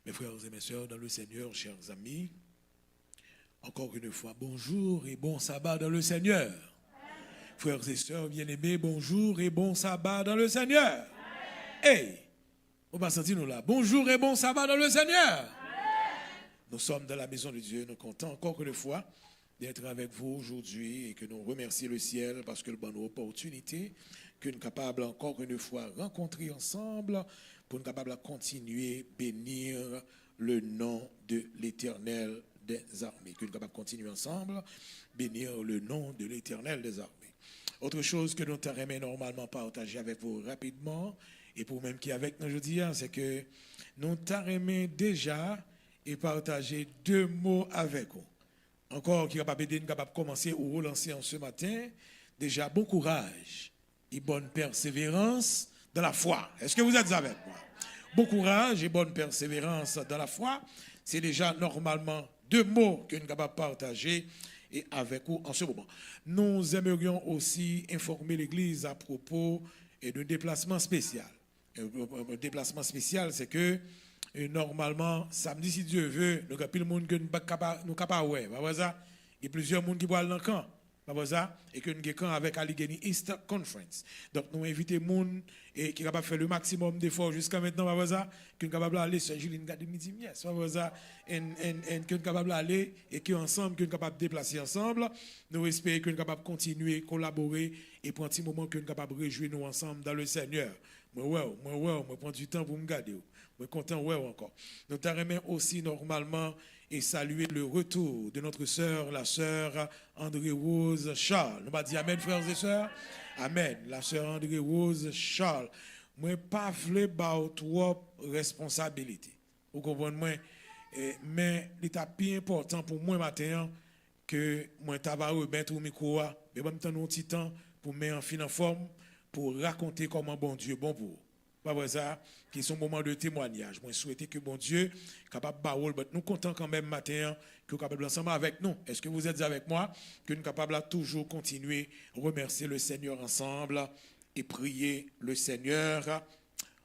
Mes frères et mes sœurs dans le Seigneur, chers amis, encore une fois, bonjour et bon sabbat dans le Seigneur. Frères et sœurs bien-aimés, bonjour et bon sabbat dans le Seigneur. Hey, on va sentir nous là. Bonjour et bon sabbat dans le Seigneur. Nous sommes dans la maison de Dieu, nous comptons encore une fois d'être avec vous aujourd'hui et que nous remercions le ciel parce que nous avons une opportunité que nous sommes capables encore une fois de rencontrer ensemble pour nous capables de continuer à bénir le nom de l'Éternel des armées. Que nous sommes capables de continuer ensemble, bénir le nom de l'Éternel des armées. Autre chose que nous t'aimons normalement partager avec vous rapidement, et pour même qui est avec nous aujourd'hui, c'est que nous t'aimons déjà et partager deux mots avec vous. Encore qui est capable de commencer ou relancer en ce matin, déjà bon courage et bonne persévérance dans la foi. Est-ce que vous êtes avec moi? Bon courage et bonne persévérance dans la foi, c'est déjà normalement deux mots que nous sommes capables de partager et avec vous en ce moment. Nous aimerions aussi informer l'Église à propos d'un déplacement spécial. Un déplacement spécial, c'est que normalement, samedi, si Dieu veut, nous avons plus de monde que nous sommes capables de voir. Il y a plusieurs monde qui vont dans le camp. Et que nous avons un camp avec Allegheny East Conference. Donc, nous invitons les gens qui sont capables de faire le maximum d'efforts jusqu'à maintenant. Qui sont capables d'aller sur Juline Gademidi, et qui sont capables d'aller et qui ensemble, qui sont capables de déplacer ensemble. Nous espérons que nous sommes capables de continuer, collaborer et prendre un petit moment que nous sommes capables de réjouir nous ensemble dans le Seigneur. Moi, prends du temps pour me garder. Je suis content, encore. Nous t'aimons aussi normalement et saluer le retour de notre sœur, la sœur André-Rose Charles. Nous allons dire Amen, frères et sœurs. Amen. La sœur André-Rose Charles. Moi, je ne pas trop responsabilité. Vous comprenez? Moi, mais il est plus important pour moi maintenant que moi, je vais remettre au micro, mais je vais un petit temps pour me mettre en forme, pour raconter comment bon Dieu est bon pour vous. Pas ça, qui sont moments de témoignage. Moi, je souhaite que bon Dieu capable de parole, mais nous comptons quand même matin que vous capable ensemble avec nous. Est-ce que vous êtes avec moi? Que nous capables de toujours continuer à remercier le Seigneur ensemble et prier le Seigneur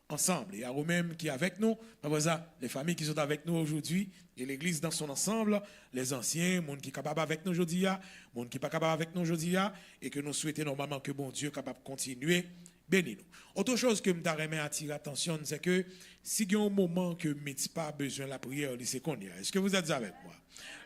ensemble. Et à vous-même qui est avec nous, ça, les familles qui sont avec nous aujourd'hui, et l'Église dans son ensemble, les anciens, les gens qui sont capables avec nous aujourd'hui, les gens qui ne sont pas capables avec nous aujourd'hui, et que nous souhaitons normalement que bon Dieu capable de continuer. Bénis-nous. Autre chose que je t'aimerais attirer l'attention, c'est que si il y a un moment que je n'ai pas besoin de la prière, c'est qu'on y a. Est-ce que vous êtes avec moi?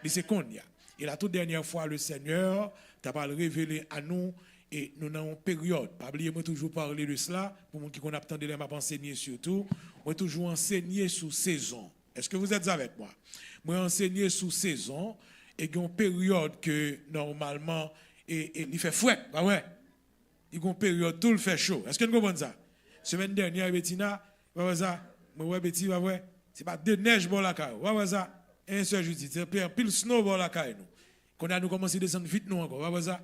C'est qu'on y a. Et la toute dernière fois, le Seigneur t'a pas révélé à nous, et nous avons une période. Pas oublier, moi toujours parler de cela, pour moi qui qu'on attend de m'a enseigner surtout, moi toujours enseigner sous saison. Est-ce que vous êtes avec moi? Moi enseigner sous saison, et il y a une période que normalement, et il fait fouet, bah ouais. Il y a une période tout le fait chaud. Est-ce que nous comprenons ça? Semaine dernière, Bettina, Betty, c'est pas de neige pour la caille. Ça, un seul jeudi, c'est pile snow pour la caille. Quand nous commencé à descendre vite, nous encore. Ça,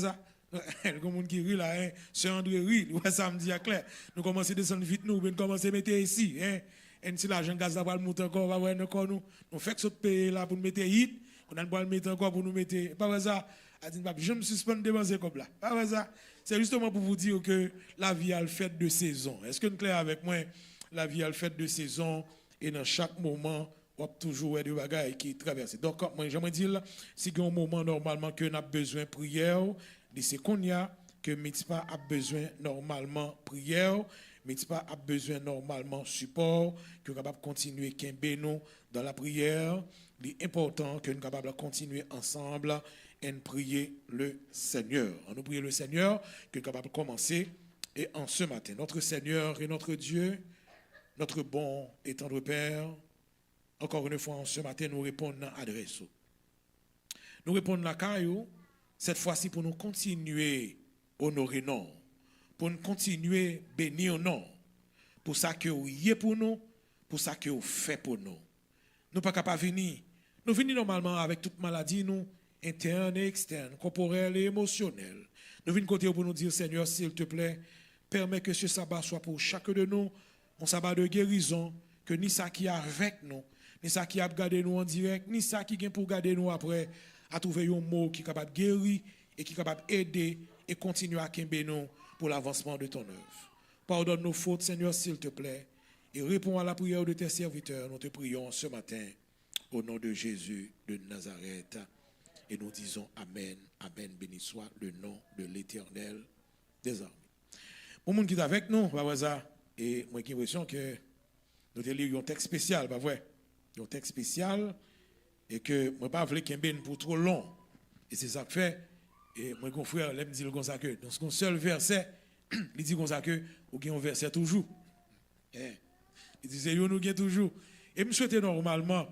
ça. Le monde qui rit là, c'est André rit. Samedi à clair. Nous commençons à descendre vite, nous commençons à mettre ici. Et si l'argent gaz va le monter encore, nous faisons ce pays là pour nous mettre hit. On a le mettre encore pour nous mettre. Pas ça. Je me suspends de dépenser comme là. C'est justement pour vous dire que la vie a le fait de saison. Est-ce que nous clair avec moi? La vie a le fait de saison et dans chaque moment, on a toujours des bagages qui traversent. Donc, moi, j'aimerais dire, si il y a un moment normalement que nous avons besoin de prière, c'est qu'on y a que Mitzpah a besoin normalement de prière, Mitzpah a besoin normalement de support, que nous sommes capables de continuer nous dans la prière. Il est important que nous sommes capables de continuer ensemble et prier le Seigneur. On nous prie le Seigneur, que nous sommes capables de commencer. Et en ce matin, notre Seigneur et notre Dieu, notre bon et tendre Père, encore une fois, en ce matin, nous répondons à l'adresse. Nous répondons à Caillou, cette fois-ci pour nous continuer à honorer non, pour nous continuer à bénir non, pour ça que vous y êtes pour nous, pour ça que vous faites pour nous. Nous ne sommes pas venir. Nous venons normalement avec toute maladie, nous, interne et externe, corporelle et émotionnelle. Nous venons côté pour nous dire, Seigneur, s'il te plaît, permets que ce sabbat soit pour chacun de nous un sabbat de guérison, que ni ça qui est avec nous, ni ça qui a gardé nous en direct, ni ça qui vient pour garder nous après, à trouver un mot qui est capable de guérir et qui est capable d'aider et continuer à quimber nous pour l'avancement de ton œuvre. Pardonne nos fautes, Seigneur, s'il te plaît, et réponds à la prière de tes serviteurs. Nous te prions ce matin au nom de Jésus de Nazareth. Et nous disons Amen, Amen, béni soit le nom de l'Éternel des armées. Pour le monde qui est avec nous, et moi j'ai l'impression que nous avons lu un texte spécial, pas vrai? Un texte spécial, et que moi pas voulu qu'il y ait pour trop long. Et c'est ça que fait, et moi mon frère, il me dit comme ça que, dans ce seul verset, il dit comme ça que, ou qu'il y a un verset toujours. Il dit, c'est nous avons toujours. Et je souhaite normalement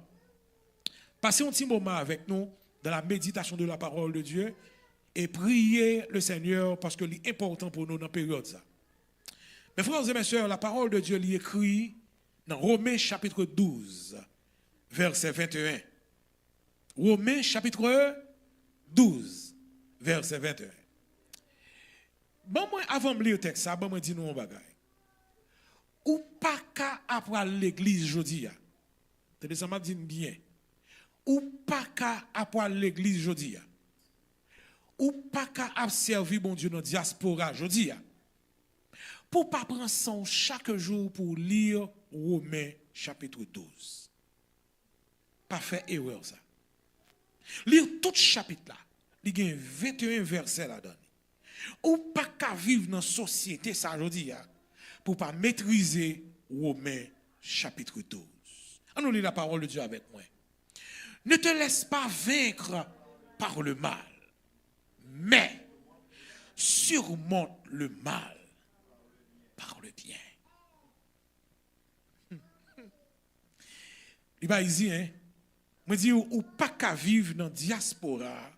passer un petit moment avec nous dans la méditation de la parole de Dieu et prier le Seigneur parce que c'est important pour nous dans la période ça. Mes frères et mes sœurs, la parole de Dieu est écrite dans Romains chapitre 12, verset 21. Romains chapitre 12, verset 21. Bon, moi, avant de lire le texte, bon, moi, dis nous un bagage. Ou pas qu'à après l'église aujourd'hui. C'est ça m'a dit bien. Ou pas qu'à après l'église aujourd'hui. Ou pas qu'à observer bon Dieu dans la diaspora aujourd'hui. Pour pas prendre son chaque jour pour lire Romains chapitre 12. Pas faire erreur ça. Lire tout chapitre là. Il y a 21 versets là-dedans. Ou pas qu'à vivre dans la société ça aujourd'hui pour pas maîtriser Romains chapitre 12. Allons lire la parole de Dieu avec moi. Ne te laisse pas vaincre par le mal, mais surmonte le mal par le bien. Il va ici, hein? Je dis, ou pas qu'à vivre dans la diaspora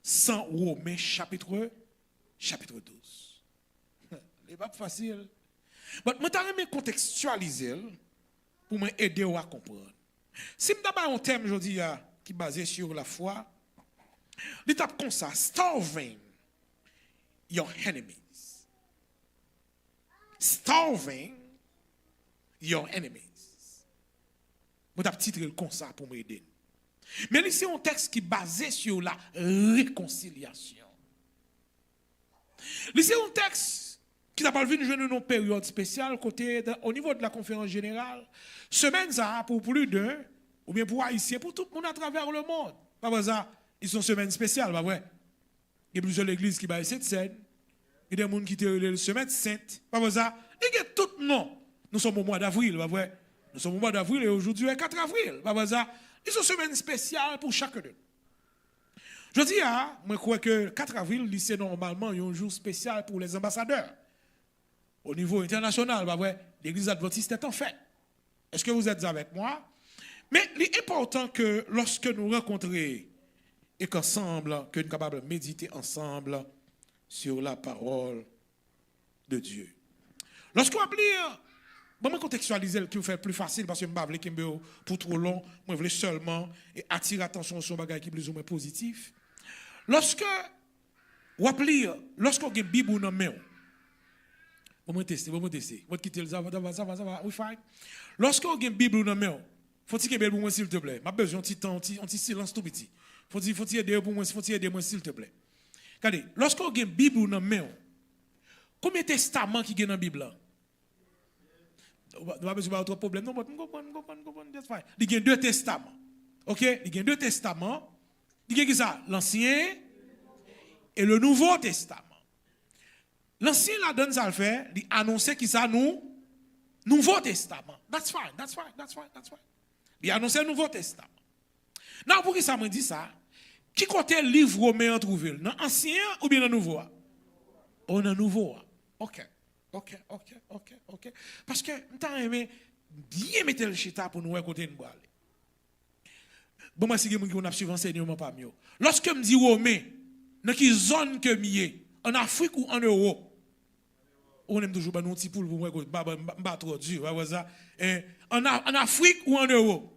sans Romains chapitre 12. Ce n'est pas facile. Mais je vais contextualiser pour m'aider à comprendre. Si je d'abord un thème aujourd'hui qui est basé sur la foi, l'étape comme ça, starving your enemies. Starving your enemies. Je vais titrer comme ça pour m'aider. Mais ici, un texte qui est basé sur la réconciliation. Ici, un texte qui n'a pas vu une période spéciale au niveau de la conférence générale. Semaine ça pour plus d'un, ou bien pour Haïtiens, pour tout le monde à travers le monde. Pas vrai ça, ils sont semaine spéciale, pas vrai? Il y a plusieurs églises qui baillent cette scène. Il y a des gens qui te le semaine sainte. Pas vrai ça? Il y a tout le monde. Nous sommes au mois d'avril, pas vrai? Nous sommes au mois d'avril et aujourd'hui est 4 avril. Pas vrai ça? Ils sont semaine spéciale pour chacun d'eux. Je dis, moi, je crois que 4 avril, c'est normalement un jour spécial pour les ambassadeurs. Au niveau international, bah ouais, l'église adventiste est en fait. Est-ce que vous êtes avec moi? Mais il est important que lorsque nous rencontrons et qu'ensemble, que nous sommes capables de méditer ensemble sur la parole de Dieu. Lorsqu'on va lire, je vais contextualiser le qui vous fait plus facile parce que je ne veux pas pour trop long, je veux seulement attirer l'attention sur un bagage qui est plus ou moins positif. Lorsque on va lire, lorsqu'on a une Bible dans la main, on va tester. On va quitter ça va, we fine. Lorsqu'on a une Bible dans la main, faut-il qu'il y ait pour moi s'il te plaît. M'a besoin d'un petit temps, un petit silence tout petit. Faut-il aider pour moi, faut-il aider moi s'il te plaît. Regardez, lorsqu'on a une Bible dans la main, combien de testaments qui sont dans la Bible là? On va besoin d'autres problèmes. Non, je comprends, that's fine. Il y a 2 testaments. OK? Il y a 2 testaments. Il y a qui ça? L'Ancien et le Nouveau Testament. L'Ancien la donne ça le fait, il annonce qui ça nous Nouveau Testament. That's fine. Il annonce le Nouveau Testament. Non, pour qui ça me dit ça? Qui côté livre Romain trouvé? Dans l'Ancien ou bien dans le Nouveau? On dans le Nouveau. OK. Parce que m'ta aimé bien mettre le chita pour nous côté nous aller. Bon moi si on a suivi enseignement pas mieux. Lorsque me dit Romain, dans quelle zone que mié? En Afrique ou en Europe? On aime toujours nous petit poule pour moi pas trop dur, ça. En Afrique ou en Europe?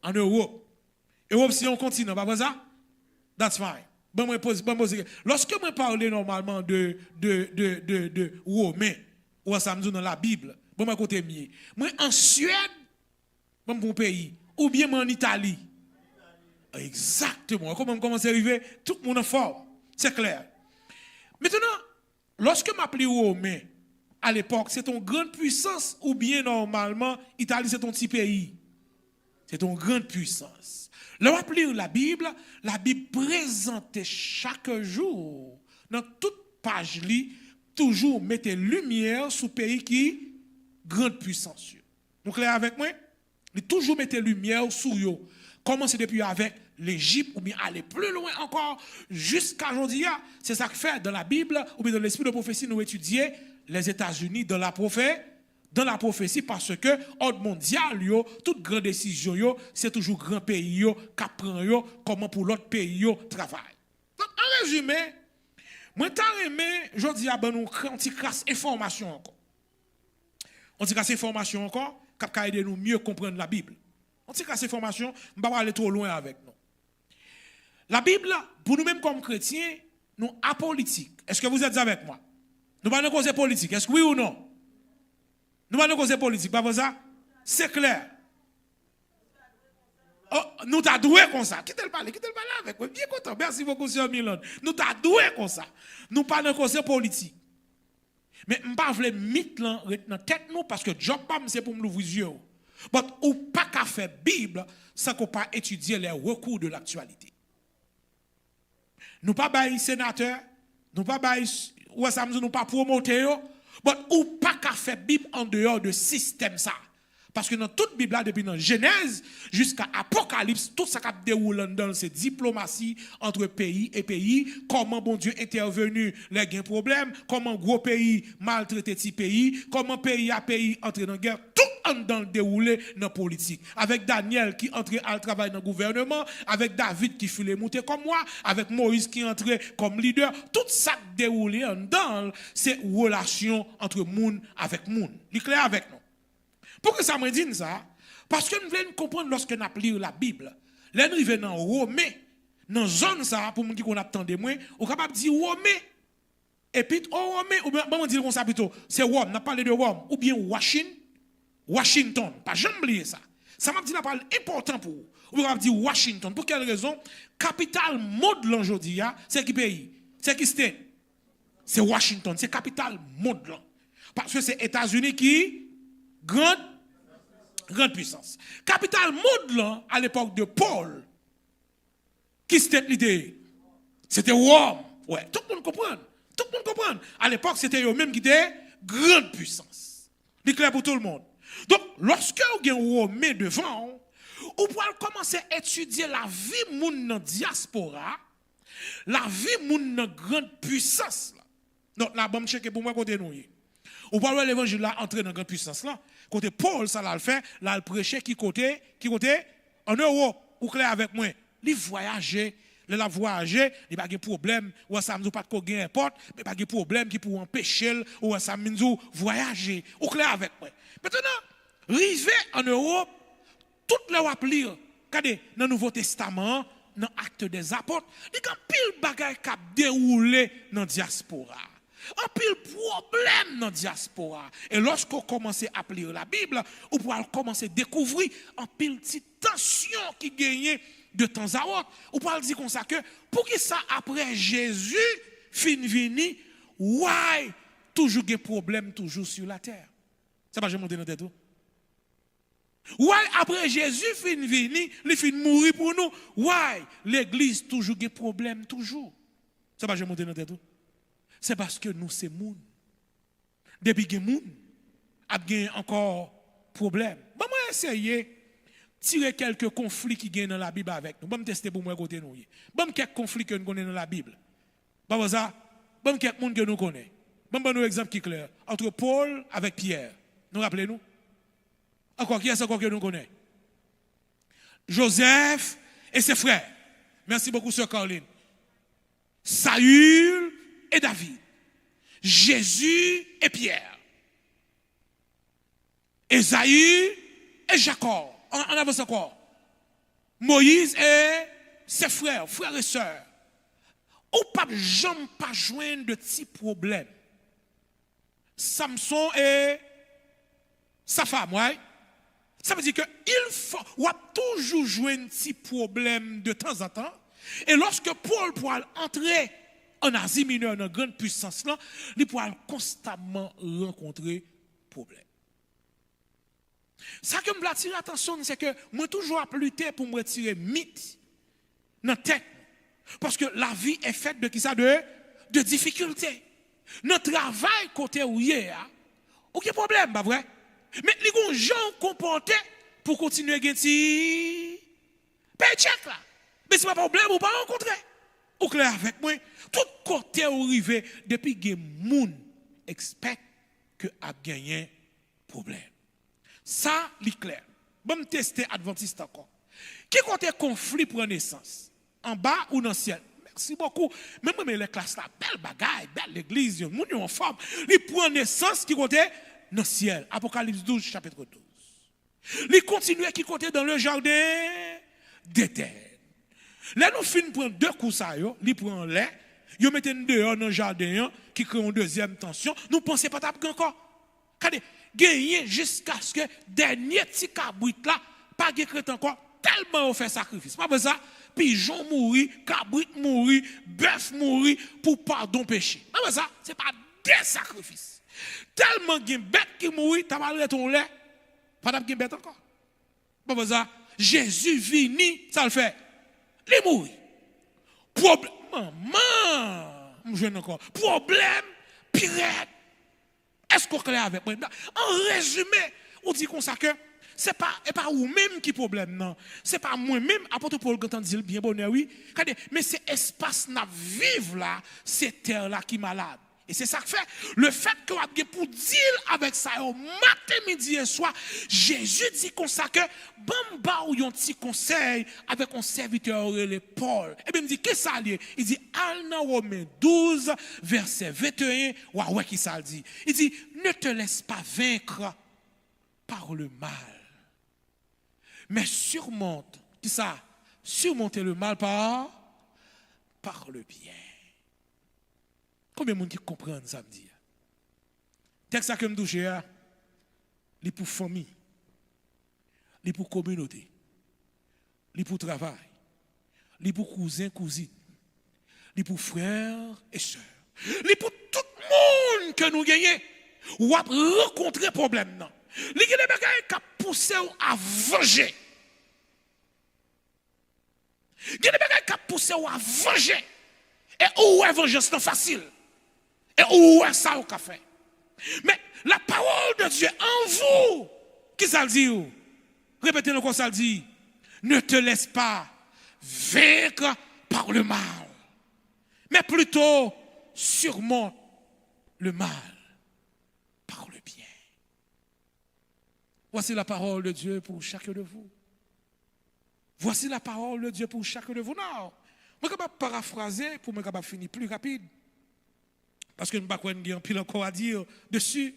En Europe. Europe c'est un continent, pas ça? That's fine. Bon moi pose lorsque moi parler normalement de Romain ou ça me dit dans la Bible, bon moi côté mié. Moi en Suède, bon pays ou bien en Italie. Exactement. Comment c'est arrivé? Tout le monde est fort. C'est clair. Maintenant, lorsque je m'appelle Romain, à l'époque, c'est une grande puissance ou bien normalement, Italie, c'est ton petit pays. C'est une grande puissance. Lorsqu'on lire la Bible présentait chaque jour, dans toute page, toujours mettait lumière sur le pays qui grande puissance. Vous clair avec moi? Il toujours mettait lumière sur eux. Commencez depuis avec l'Égypte, ou bien aller plus loin encore, jusqu'à aujourd'hui. C'est ça que fait dans la Bible, ou bien dans l'esprit de prophétie, nous étudions les États-Unis dans la prophétie, parce que, ordre mondial, toute grande décision, c'est toujours grand pays qui prend comment pour l'autre pays travaille. Donc, en résumé, moi, t'as aimé, je dis à nous, on t'y casse information encore. On t'y casse information encore, qui va aider nous mieux comprendre la Bible. On t'y casse information, on ne va pas aller trop loin avec nous. La Bible, pour nous-mêmes comme chrétiens, nous apolitique. Est-ce que vous êtes avec moi? Nous ne parlons pas de cause politique. Est-ce que oui ou non? Nous parlons de cause politique. Pas ça? C'est clair. Oh, nous t'as doué comme ça. Qui te le parle avec moi? Bien content. Merci beaucoup, Sœur Milan. Nous t'as doué comme ça. Nous parlons de cause politique. Mais je ne pas vouloir mettre dans la tête nous parce que Job c'est pour me l'ouvrir les yeux. Mais ou pas qu'à faire Bible sans qu'on pas étudier les recours de l'actualité. Nous pas bailler sénateur, nous pas bailler ou ça nous pas promoter mais ou pas qu'à faire Bible en dehors de système ça. Parce que dans toute Bible là, depuis dans Genèse jusqu'à Apocalypse, tout ça qui déroule dans cette diplomatie entre pays et pays, comment bon Dieu intervenu les gains problèmes, comment gros pays maltraité petit pays, comment pays à pays entre dans la guerre, tout dans le déroulé dans la politique. Avec Daniel qui entrait à travailler dans le gouvernement, avec David qui fut les monter comme moi, avec Moïse qui entrait comme leader, tout ça déroulé dans ces relations entre monde avec monde. C'est clair avec nous. Pourquoi ça me dit ça? Parce que nous voulons comprendre lorsque nous lisons la Bible. Là, nous venons dans Romain, dans zone ça, pour nous dire qu'on attend de moins, on est capable de dire Romain. Et puis, Romain, ou bien, on dit comme ça plutôt, c'est Rome, on a parlé de Rome, ou bien Washington. Pas jamais oublier ça. Ça m'a dit qu'on parle important pour vous. Ou bien on dit Washington. Pour quelle raison? Capital monde aujourd'hui, c'est qui pays? C'est qui state? C'est Washington, c'est capital monde là. Parce que c'est États-Unis qui grande puissance. Capital monde là, à l'époque de Paul, qui c'était l'idée? C'était Rome. Ouais, tout le monde comprend. Tout le monde comprend. À l'époque, c'était eux-mêmes qui étaient grande puissance. C'est clair pour tout le monde. Donc, lorsque vous avez Rome devant, vous pouvez commencer à étudier la vie moun dans diaspora, la vie moun dans grande puissance. Donc, là, bon, checker pour moi côté nous. Vous pouvez voir l'évangile là entrer dans grande puissance là. Côté Paul, ça l'a fait, là, le prêcher qui côté en Europe, ou clair avec moi. Il voyager, il a voyagé, il n'y a pas de problème, ou ça ne pas de gagner importe, mais pas de problème qui pour empêcher, ou ça ne voyager, ou clair avec moi. Maintenant, arrivé en Europe, toute les wap lire, regardez, dans le Nouveau Testament, dans l'Acte des Apôtres, il y a pile bagaille qui a déroulé dans la diaspora. Un pile problème dans la diaspora. Et lorsqu'on commence à lire la Bible, on pourra commencer à découvrir un pile petite tension qui gagne de temps à autre. On pourra dire comme ça que pour que ça après Jésus fin vini, why toujours des problèmes toujours sur la terre. Ça va jamais monter dans tête. Why après Jésus fin vini, il fin mourir pour nous. Why l'église toujours des problèmes toujours. Ça va jamais monter dans tête. C'est parce que nous, c'est moun. Depuis que moun, a encore problème. Bon, moi, essayer de tirer quelques conflits qui gagnent dans la Bible avec nous. Bon, tester pour moi côté nous. Bon, quelques conflits que nous connaissons dans la Bible. Bon, ça, bon, quelques monde que nous connaissons. Bon, nous exemple qui est clair. Entre Paul avec Pierre. Nous rappelez-nous? Encore, qui est-ce encore que nous connaissons? Joseph et ses frères. Merci beaucoup, Sœur Caroline. Saül et David, Jésus et Pierre, Esaü et Jacob, on avance encore, Moïse et ses frères et sœurs. Ou pas jamais pas joindre de petits problèmes. Samson et sa femme, ouais. Ça veut dire que il faut toujours jouer un petit problème de temps en temps. Et lorsque Paul pourra entrer en Asie mineure, dans grande puissance là, il pourra constamment rencontrer problème. Ça que me attire attention, c'est que moi toujours lutter pour me retirer mythe dans la tête. Parce que la vie est faite de qui ça de difficultés. Notre travail côté où hier, aucun problème, pas vrai? Mais les gens comportés pour continuer à gagner paycheck là. Mais c'est pas problème, ou pas rencontrer. Ou clair avec moi, tout côté où arrivé depuis que moun expect que a gagné problème. Ça, c'est clair. Bon, me tester Adventiste encore. Qui côté conflit prend naissance? En bas ou dans le ciel? Merci beaucoup. Même les classes là, belle bagaille, belle l'église, moun en forme. Il prend naissance qui côté dans le ciel. Apocalypse 12, chapitre 12. Il continue qui côté dans le jardin d'Éden. Là, nous finissons prendre deux coups ça, il prend l'air, il met dehors dans le jardin qui crée une deuxième tension. Nous pensons pas taper encore. Regardez, gagner jusqu'à ce que dernier petit cabrit là, pas de encore, tellement on fait sacrifice. Pas ça, pigeon mourir, cabrit mourir, bœuf mourir pour pardon péché. Pas ça, c'est pas des sacrifices. Tellement de bête qui mourit, t'as mal ton lait, pas de bête encore. Pas ça, Jésus vini, ça le fait. Les mourir. Problème, maman, je encore. Problème, pirate. Est-ce qu'on est clair avec moi? En résumé, on dit comme ça que c'est pas vous-même qui problème, non. C'est pas moi-même, apôtre Paul quand on dit le bien bonheur, oui. Mais c'est espace n'a vivre là, c'est terre là qui est malade. Et c'est ça que fait. Le fait que vous avez pour dire avec ça, au matin, midi et soir, Jésus dit comme ça que, bamba ou yon petit conseil avec un serviteur, le Paul. Et bien, il dit, qu'est-ce que ça dit? Il dit, al dans Romains 12, verset 21, ouais, qui ça dit? Il dit, ne te laisse pas vaincre par le mal. Mais surmonte, qui ça? Surmonter le mal par le bien. Combien de monde qui comprennent ça me dit? Texte que me touche, il est pour famille, il est pour communauté, il est pour travail, il est pour cousin, cousine, il est pour frères et sœurs, il est pour tout le monde que nous gagnons ou à rencontrer problème. Il y a des bagages qui poussé à venger. Il y a des bagages qui poussé à venger. Et où est vengeance facile? Et où est ça au café? Mais la parole de Dieu en vous, qui ça le dit? Répétez-le comme ça le dit. Ne te laisse pas vaincre par le mal, mais plutôt surmonte le mal par le bien. Voici la parole de Dieu pour chacun de vous. Voici la parole de Dieu pour chacun de vous. Non, je vais paraphraser pour me finir plus rapide. Parce que nous ne avons pas encore à dire dessus.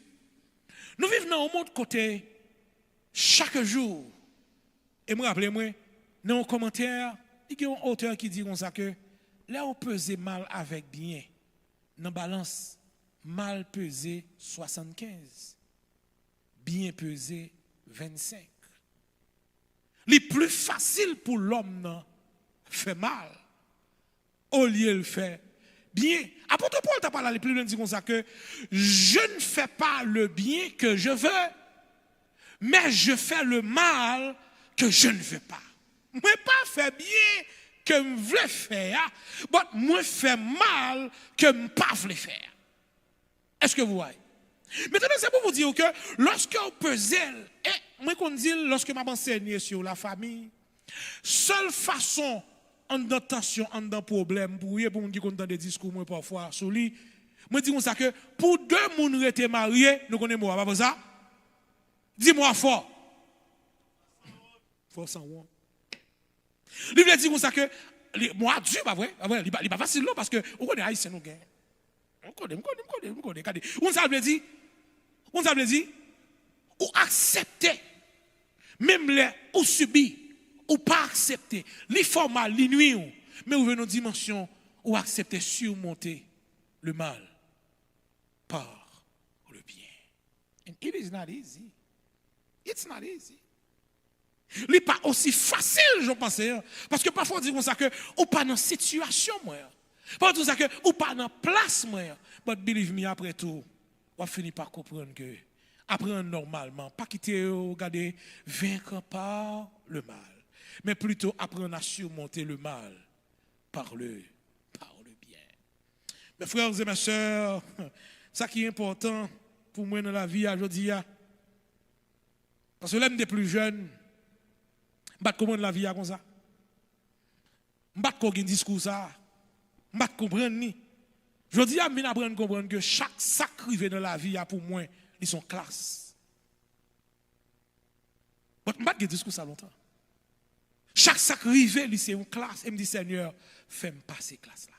Nous vivons dans un monde côté chaque jour. Et moi, rappelez-moi, dans un commentaire, il y a un auteur qui dit comme ça que là, on pesait mal avec bien. Dans la balance, mal pesé 75. Bien pesé 25. Le plus facile pour l'homme fait mal. Au lieu de le faire bien. Apôtre Paul t'a parlé plus loin dit comme ça que je ne fais pas le bien que je veux, mais je fais le mal que je ne veux pas. Moi pas faire bien que je veux faire, mais moi fais mal que je ne pas veux faire. Est-ce que vous voyez? Maintenant, c'est pour vous dire que lorsque vous pesez, et moi qu'on dit lorsque je m'enseigne sur la famille, seule façon en dans tension, en dans problème, pour vous dire qu'on entend des discours moi parfois sur lui, moi dis comme ça que pour deux personnes qui étaient mariés, nous connaissons moi, pas ça? Dis-moi fort. Fort sans moi. Il veut dire comme ça que moi Dieu pas vrai, il pas facile parce que on connaît haïtien nous gagne. On connaît. On ça veut dire ou accepter même les ou subir ou pas accepter les formats, les nuits, mais ou venons dimension ou accepter surmonter le mal par le bien. And it is not easy. It's not easy. Il n'est pas aussi facile, je pense, parce que parfois on dit comme ça que ou pas dans situation moi. Pas tout ça que, ou pas dans place, moi. But believe me, après tout, on finit par comprendre que, apprendre normalement, pas quitter, regarder, vaincre par le mal, mais plutôt apprendre à surmonter le mal par le bien. Mes frères et mes sœurs, ça qui est important pour moi dans la vie aujourd'hui, parce que l'homme des plus jeunes, je comprendre la vie comme ça. Je ne comprends pas discours ça. Je ne comprends ni. Je dis à moi apprendre comprendre que chaque sacrifice dans la vie pour moi, ils sont classe. Je ne comprends pas discours ça longtemps. Chaque sacrifice, c'est une classe. Et me dit Seigneur, fais-moi passer classe là.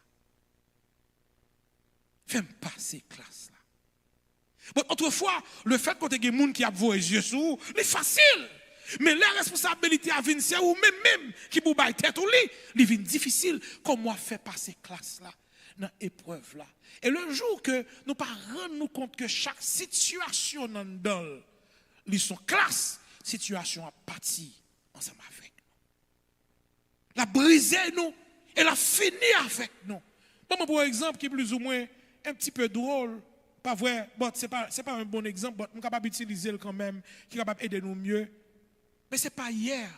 Fais-moi passer classe là. Bon, autrefois, le fait qu'on ait des gens qui a vos yeux sur, c'est facile. Mais la responsabilité à venir, c'est ou même qui vous baille tête ou lit, il vient difficile. Comment faire passer classe là, dans l'épreuve là. Et le jour que nous ne rendons nous compte que chaque situation dans le ils sont classe, situation a parti ensemble avec nous. La briser nous et la finir avec nous. Bon, pour exemple, qui est plus ou moins un petit peu drôle, pas vrai, bon, c'est pas un bon exemple, mais on est capable d'utiliser quand même, qui est capable d'aider nous mieux. Mais ce n'est pas hier.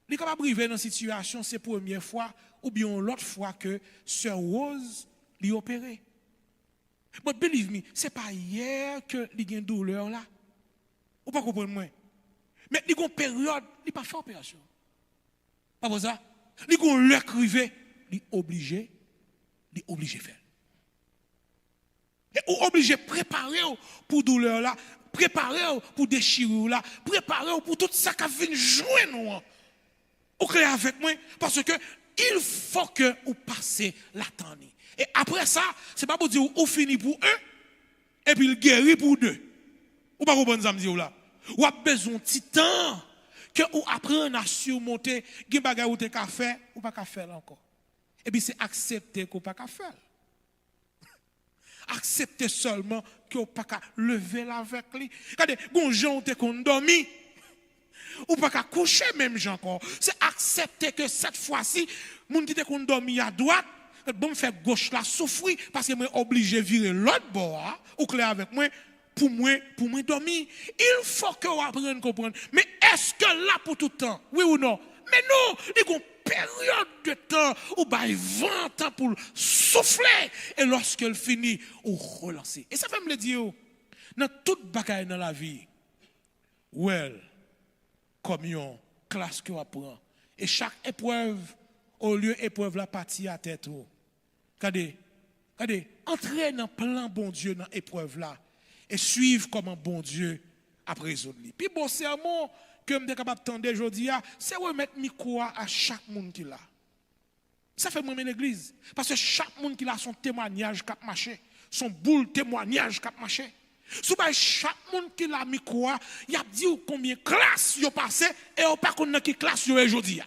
Il est capable d'arriver dans une situation, c'est la première fois, ou bien l'autre fois que Sœur Rose l'a opéré. Mais believe me, ce n'est pas hier que il y a une douleur là. Ou pas comprendre moi. Mais il y a une période, il n'est pas fait opération. Pas pour ça. Il y a une l'heure crivé, il est obligé de faire. Et obligé de préparer pour douleur là, préparer pour déchirure là, préparer pour tout ça qui vient jouer nous. Ou clair avec moi parce que il faut que vous passez la tannée. Et après ça, c'est pas pour dire ou fini pour un et puis il guérit pour deux. Ou pas comprendre ça me dire là. Ou a besoin de petit temps que ou apprendre à surmonter des bagages ou te ka faire ou pas ka faire encore. Et puis c'est accepter qu'on pas ka faire. Accepter seulement que vous pas qu'à lever avec lui. Regardez, bon gens te qu'on dormi ou pas qu'à coucher même gens encore. C'est accepter que cette fois-ci, moun qui te qu'on dormi à droite, bon me faire gauche là souffrir parce que moi obligé virer l'autre bord ou clair avec moi pour moi dormir. Il faut que vous appreniez à comprendre. Mais est-ce que là pour tout le temps? Oui ou non? Mais non, il y a une période de temps où il y a 20 ans pour souffler et lorsqu'elle finit, on relancer. Et ça fait me le dire, dans toute bagaille dans la vie, comme une classe que on apprend. Et chaque épreuve, au lieu d'épreuve, la partie à tête. Regardez, entrez dans plan bon Dieu dans l'épreuve là et suivre comment bon Dieu a résoudre. Puis bon sermon que je suis capable d'entendre aujourd'hui, c'est remettre micro à chaque monde qui l'a. Ça fait moi l'église. Parce que chaque monde qui a son témoignage qui a marché, son boule témoignage qui a marché. Sous chaque monde qui a micro, il a dit combien de classes il a passé et on ne sait pas qui classe il est aujourd'hui.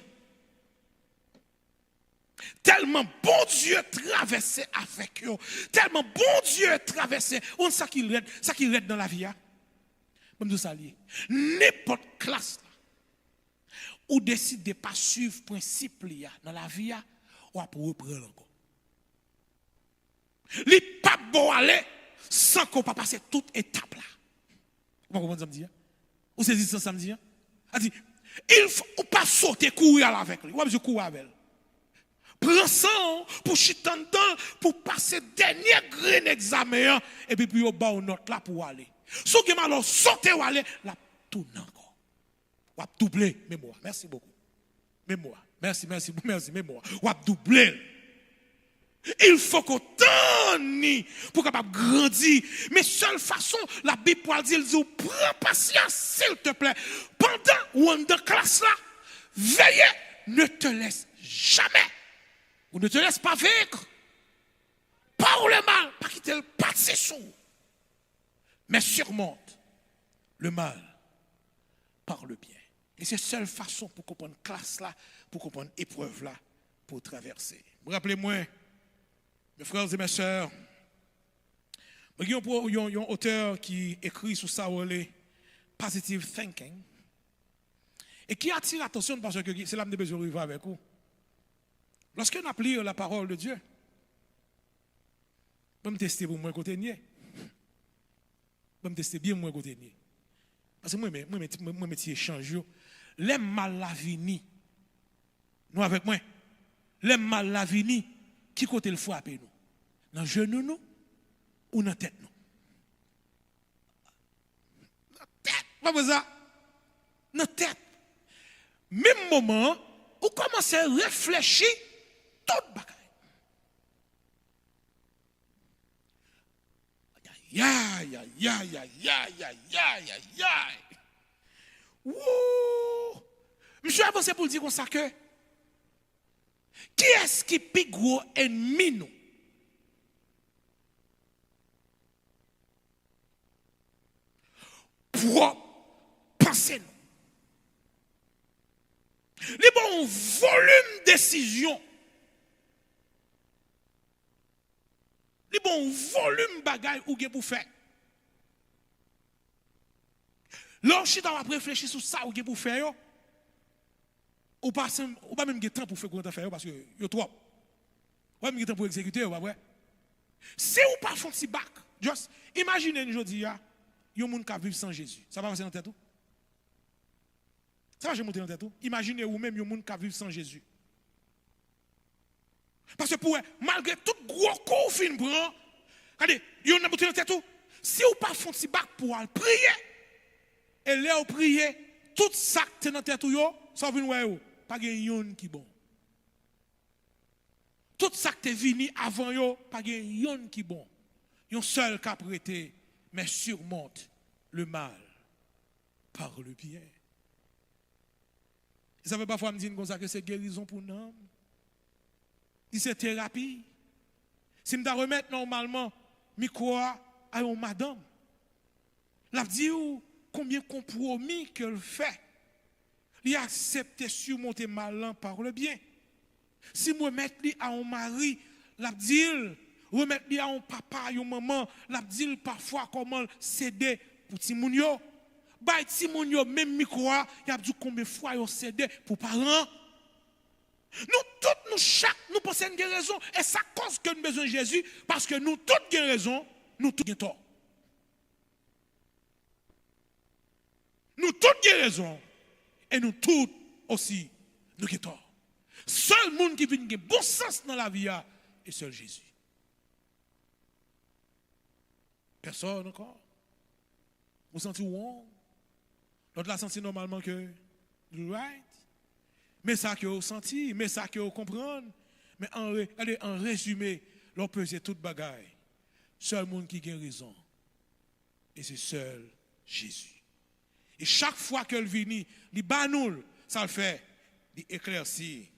Tellement bon Dieu traversé avec eux. Tellement bon Dieu traversé. On sait ça qui aide dans la vie. Même ça lié. N'importe classe ou décide de ne pas suivre le principe dans la vie, ou pour reprendre encore. Il n'est pas bon aller sans qu'on pas passer toute étape là. Vous comprenez ça me dit? Vous saisissez ça me dit? Il faut pas sauter courir avec lui. Ou bien courir avec elle. Prends ça pour chuter dedans pour passer dernier grain d'examen et puis au bas note là pour aller. Si vous avez alors sauté ou aller, la tourne encore. Ou doubler mémoire. Merci beaucoup. Mémoire. Merci, mémoire. Ou doubler. Il faut qu'on donne pour capable grandir. Mais seule façon, la Bible pour dire, prends patience, s'il te plaît. Pendant ou en de classe là, veillez, ne te laisse jamais. Ou ne te laisse pas vaincre. Par le mal, pas quitter le passer sous. Mais surmonte le mal par le bien. Et c'est la seule façon pour comprendre classe là, pour comprendre épreuve là, pour traverser. Vous rappelez-moi, mes frères et mes sœurs, il y a un auteur qui écrit sur ça, Positive Thinking, et qui attire l'attention parce que c'est là que nous besoin de vivre avec vous. Lorsqu'on a lu la parole de Dieu, Je vais tester pour moi côté nier. Je vais tester bien moi côté nier. Parce que moi petit échange les mal la vini. Nous avec moi. Les mal la vini qui côté le frapper nous. Dans genou nous ou dans tête nous. Dans tête, pas ça. Dans tête. Même moment où commencez à réfléchir toute bagaille. Aïe, aïe, aïe, aïe, aïe, aïe, aïe, aïe, aïe. Wouh! Monsieur avancé pour dire comme ça que qui est-ce qui est plus gros ennemi nous? Propre pensée nous. Les bons volume de décision. Les bons volume bagaille ou pour faire. Lorsque tu as réfléchi sur ça ou pour faire, ou pas même de temps pour faire quoi faire parce que yo trop. Ou même de temps pour exécuter ou pas vrai. Si ou pas font si bac, juste imaginez aujourd'hui yo moun qui vivre sans Jésus. Ça va passer dans tête tout? Ça va monter dans tête tout? Imaginez ou même yo moun qui vivre sans Jésus. Parce que pour malgré tout gros coup fin prend, regardez, yo n'a monté dans tête tout. Si ou pas font si bac pour prier et là prier tout ça qui est dans tête tout yo, ça vient ouais pas yon qui bon. Tout ça qui est venu avant yo, pas yon qui bon. Yon seul qui a prêté mais surmonte le mal par le bien. Ça veut parfois me dire comme ça que c'est guérison pour nous. C'est thérapie. Si je remettre normalement micro à une madame, la dit combien de compromis qu'elle fait. Il accepte surmonter malin par le bien. Si je remets à un mari, la dit remettre à un papa, à une maman, la dit parfois comment céder pour Timounio. Bah Timounio même micro, il y a dit combien de fois il cédé pour parents. Nous toutes, nous chaque, nous possédons une raison. Et ça cause que nous avons besoin de Jésus. Parce que nous toutes avons raison, nous toutes avons tort. Nous toutes avons raison. Et nous toutes aussi, nous avons tort. Seul monde qui vient de bon sens dans la vie est seul Jésus. Personne encore. Vous sentez où? L'autre l'a senti normalement que right. Mais ça que vous sentez, mais ça que vous comprenez. Mais en résumé, l'on peut dire toute bagaille. Seul monde qui a raison. Et c'est seul Jésus. Et chaque fois qu'elle vient, il banoule, ça le fait. Il éclaircit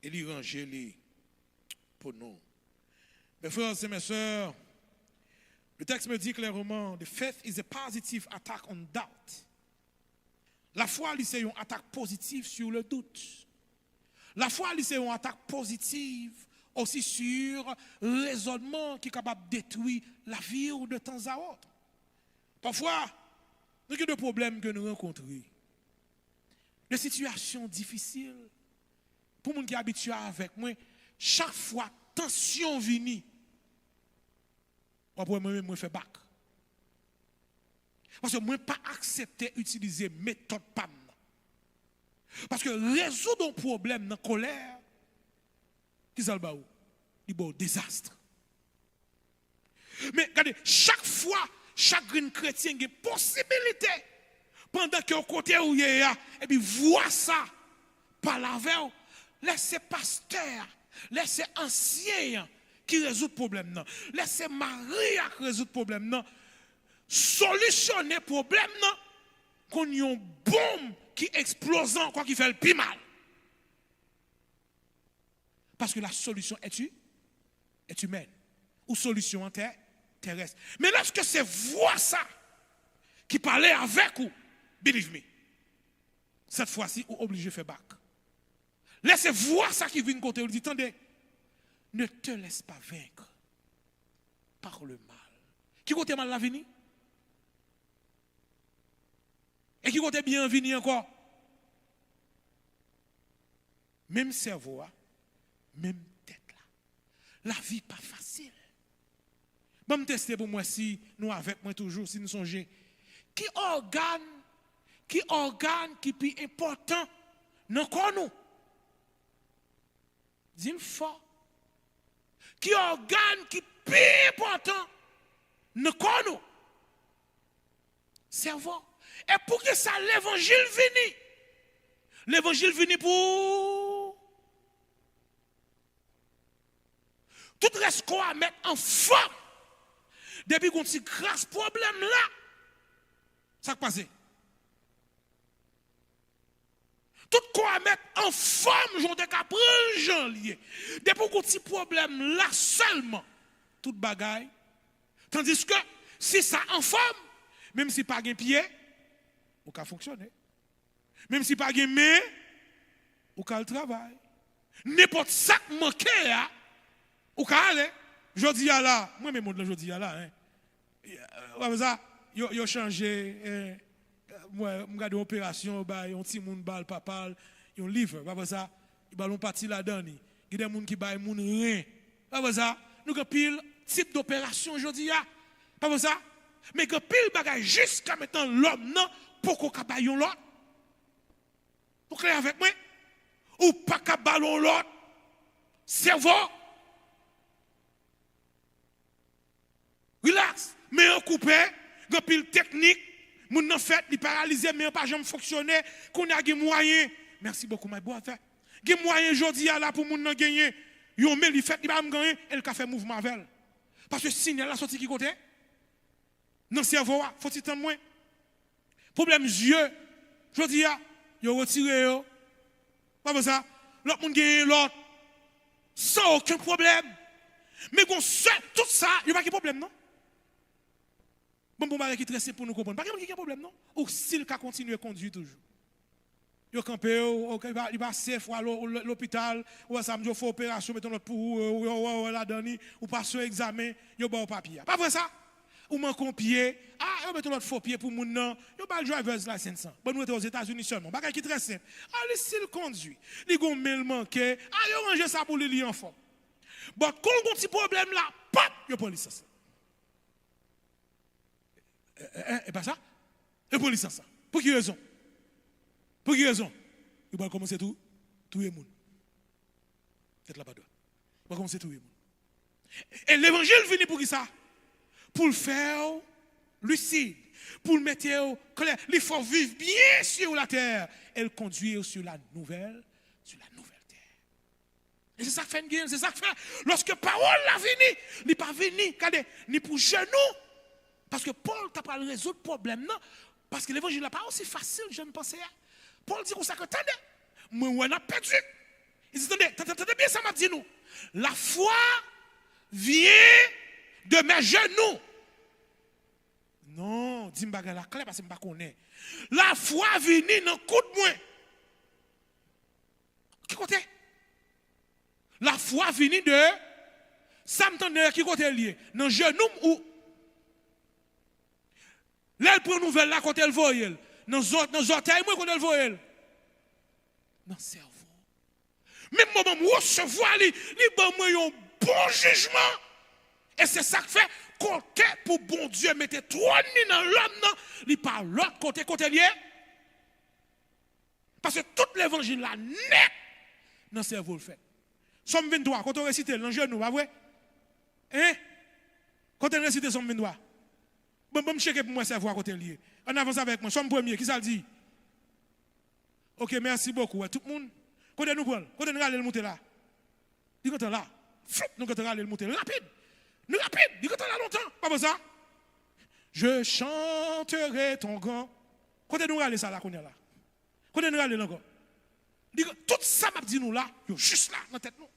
et il ranger pour nous. Mes frères et mes sœurs, le texte me dit clairement, the faith is a positive attack on doubt. La foi, c'est une attaque positive sur le doute. La foi, c'est une attaque positive aussi sur le raisonnement qui est capable de détruire la vie ou de temps à autre. Parfois, nous avons des problèmes que nous rencontrons. Des situations difficiles. Pour les gens qui sont habitués avec moi, chaque fois, tension vient. Moi, je fais bac. Parce que moi, je ne pas accepter d'utiliser méthode PAM. Parce que résoudre un problème dans la colère, c'est un désastre. Mais regardez, chaque fois, chaque chrétien a une possibilité, pendant que au côté où il y a, et puis voit ça, par la veille, laissez pasteur, laissez ancien qui résout le problème. Laissez Marie qui résout le problème. Solutionner le problème, qu'on y a une bombe qui explose encore, qui fait le plus mal. Parce que la solution est humaine. Ou solution terrestre. Mais lorsque c'est voir ça qui parlait avec vous, believe me, cette fois-ci, vous êtes obligé de faire back. Laissez voir ça qui vient de côté. Vous dites, attendez, ne te laisse pas vaincre par le mal. Qui côté mal la venir? Et qui côté bien venir encore? Même cerveau, même tête là. La vie pas facile. Bon, me tester pour moi si nous avec moi toujours, si nous songeons. Qui organe qui plus important dans le corps nous? Dis-le fort. Qui organe qui plus important dans le corps nous? Cerveau. Et pour que ça, l'évangile vienne. L'évangile vienne pour tout reste qu'on va mettre en forme. Depuis qu'on s'y grâce problème là, ça passe. Tout qu'on va mettre en forme, j'en ai qu'à prendre j'en lié. Depuis qu'on s'y problème là seulement, tout bagaille. Tandis que si ça en forme, même si pas de pied, on peut fonctionner. Même si pas de main, on peut travailler. N'importe ça qui manque, on peut aller. Je dis à là, moi-même, je dis à là, yo changé, moi, je regarde l'opération, on petit monde bal papa, on livre, pas ça, il ballon parti là-dedans, il y a des gens qui baillent moun rien. Pas ça, nous avons pile type d'opération aujourd'hui, pas ça, mais que pile bagage jusqu'à maintenant l'homme non pour qu'on baillon l'autre. Vous clair avec moi? Ou pas qu'à ballon l'autre. Cerveau. Relax, mais on coupe, on pile technique, moun nan fait, il paralysé, mais pas jamais fonctionner, qu'on a des moyens. Merci beaucoup, my boy. Des moyens aujourd'hui là pour moun nan gagner. Yon mais il fait, il va me gagner, et il a fait mouvement avec. Parce que signal la sorti qui côté? Dans le cerveau, faut-il t'en moins? Problème yeux, je dis, il a retiré, pas ça. L'autre monde gagne l'autre, sans aucun problème. Mais tout ça, il n'y a pas de problème, non? Bon, qui est très simple pour nous comprendre. Pas de problème, non? Ou s'il continue à conduire toujours. Il campé, il va safe à l'hôpital, ou ça me fait opération, mettons notre pour ou la dernière, ou passe un examen, il va au papier. Pas vrai ça? Ou manque un pied, il met notre faux pied pour mon nom, il va le driver's license. Bon, nous sommes aux États-Unis seulement. Bagay qui est très simple. S'il conduit, il a un mail manqué, il range ça pour lui en forme. Bon, quand il y a un petit problème là, pop, il prend licence. Et pas ça? Il prend licence. Pour quelle raison? Pour quelle raison? Il va commencer tout le monde. Tête là-bas. Il va commencer tout le monde. Et l'évangile vient pour qui ça? Pour le faire lucide, pour le mettre clair. Il faut vivre bien sur la terre et le conduire sur la nouvelle terre. Et c'est ça que fait une guerre, c'est ça que fait. Lorsque parole la vini, il n'est pas venu, ni pour genoux. Parce que Paul n'a pas résoudre le problème, non. Parce que l'évangile n'est pas aussi facile, je me pensais. Paul dit qu'on s'est attendez, moi, on a perdu. Il dit, attendez bien, ça m'a dit nous. La foi vient de mes genoux. Non, dis-moi la clé parce que je ne connais pas. La foi vient dans le coup de moi. Qui côté? La foi vient de ça me qui côté lié? Dans le genou ou là, elle prend nouvelle là quand elle voit elle. Dans les orteils, moi, quand elle voit elle. Dans le cerveau. Même moment où on se voit, il y a un bon jugement. Et c'est ça que fait côté pour bon Dieu mettre trois nids dans l'homme, il par l'autre côté lié. Parce que tout l'évangile là, net, dans le cerveau le fait. Somme 23, quand on récite dans le genou, pas vrai? Hein? Quand on récite Somme 23. Bon, je checker pour moi cerveau à côté lié. On avance avec moi. Somme premier, qui ça le dit? Ok, merci beaucoup. Tout le monde, quand nous prenons, quand nous allons monter là, nous allons là, nous allons monter rapide. Nous rapide, nous allons là longtemps. Pas pour ça. Je chanterai ton grand. Quand nous allons ça là, qu'on est là. Quand nous allons encore. Tout ça m'a dit nous là, yo juste là dans la tête nous.